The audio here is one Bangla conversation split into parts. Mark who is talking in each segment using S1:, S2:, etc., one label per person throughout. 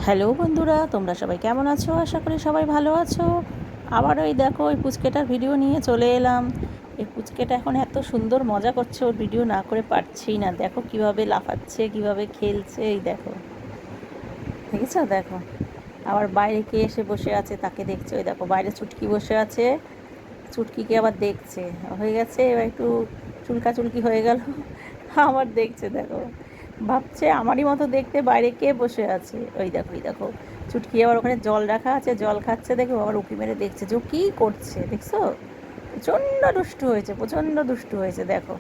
S1: হ্যালো বন্ধুরা, তোমরা সবাই কেমন আছো? আশা করি সবাই ভালো আছো। আবার ওই দেখো ওই পুচকেটার ভিডিও নিয়ে চলে এলাম। এই পুচকেটা এখন এত সুন্দর মজা করছে, ওর ভিডিও না করে পারছেই না। দেখো কিভাবে লাফাচ্ছে, কিভাবে খেলছে, এই দেখো, দেখেছো? দেখো আবার বাইরে কে এসে বসে আছে তাকে দেখছে, ওই দেখো বাইরে চুটকি বসে আছে, চুটকিকে আবার দেখছে। হয়ে গেছে এবার একটু চুলকাচুলকি হয়ে গেল, আবার দেখছে। দেখো ভাবছে আমারই মতো দেখতে, বাইরে কে বসে আছে। ওই দেখো, ওই দেখো চুটকি আবার ওখানে জল রাখা আছে, জল খাচ্ছে। দেখো আবার উঁকি মেরে দেখছে যে ও কী করছে, দেখছো? প্রচণ্ড দুষ্টু হয়েছে, প্রচণ্ড দুষ্টু হয়েছে। দেখো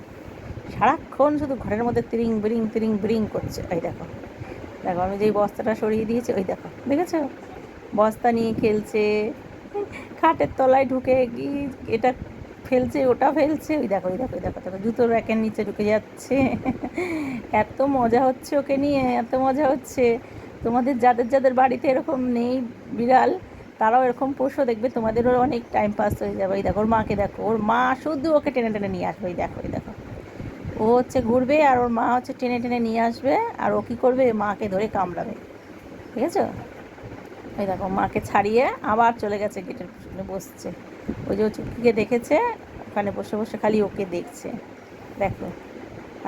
S1: সারাক্ষণ শুধু ঘরের মধ্যে তিরিং বিরিং তিরিং বিরিং করছে। এই দেখো, দেখো আমি যেই বস্তাটা সরিয়ে দিয়েছি, ওই দেখো, দেখেছো? বস্তা নিয়ে খেলছে, খাটের তলায় ঢুকে কি এটা ফেলছে, ওটা ফেলছে। ওই দেখো, ওই দেখো, ওই দেখো, দেখো জুতোর র্যাকের নিচে ঢুকে যাচ্ছে। এত মজা হচ্ছে ওকে নিয়ে, এত মজা হচ্ছে। তোমাদের যাদের যাদের বাড়িতে এরকম নেই বিড়াল, তারাও এরকম পোষো, দেখবে তোমাদেরও অনেক টাইম পাস হয়ে যাবে। ওই দেখো ওর মাকে দেখো, ওর মা শুধু ওকে টেনে টেনে নিয়ে আসবে। ওই দেখো, ওই দেখো ও হচ্ছে ঘুরবে আর ওর মা হচ্ছে টেনে টেনে নিয়ে আসবে, আর ও কী করবে, মাকে ধরে কামড়াবে। ঠিক আছে? ওই দেখো মাকে ছাড়িয়ে আবার চলে গেছে, গেটের পিছনে বসছে। ওই যে ও চুটকিকে দেখেছে, ওখানে বসে বসে খালি ওকে দেখছে। দেখো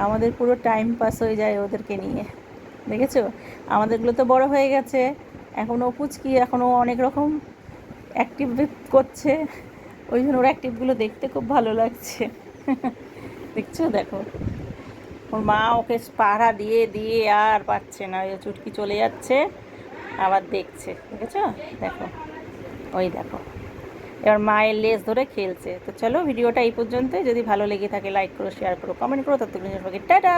S1: আমাদের পুরো টাইম পাস হয়ে যায় ওদেরকে নিয়ে, দেখেছো? আমাদেরগুলো তো বড় হয়ে গেছে, এখনও পুচকি, এখনও অনেক রকম অ্যাক্টিভ করছে। ওই জন্য ওর অ্যাক্টিভগুলো দেখতে খুব ভালো লাগছে। দেখছো? দেখো ওর মা ওকে পাহারা দিয়ে দিয়ে আর পাচ্ছে না, ওই চুটকি চলে যাচ্ছে, আবার দেখছে। দেখেছো? দেখো, ওই দেখো এবার মায়ের লেজ ধরে খেলছে। তো চলো ভিডিওটা এই পর্যন্তই। যদি ভালো লেগে থাকে লাইক করো, শেয়ার করো, কমেন্ট করো। ততক্ষণ সবাইকে টাটা।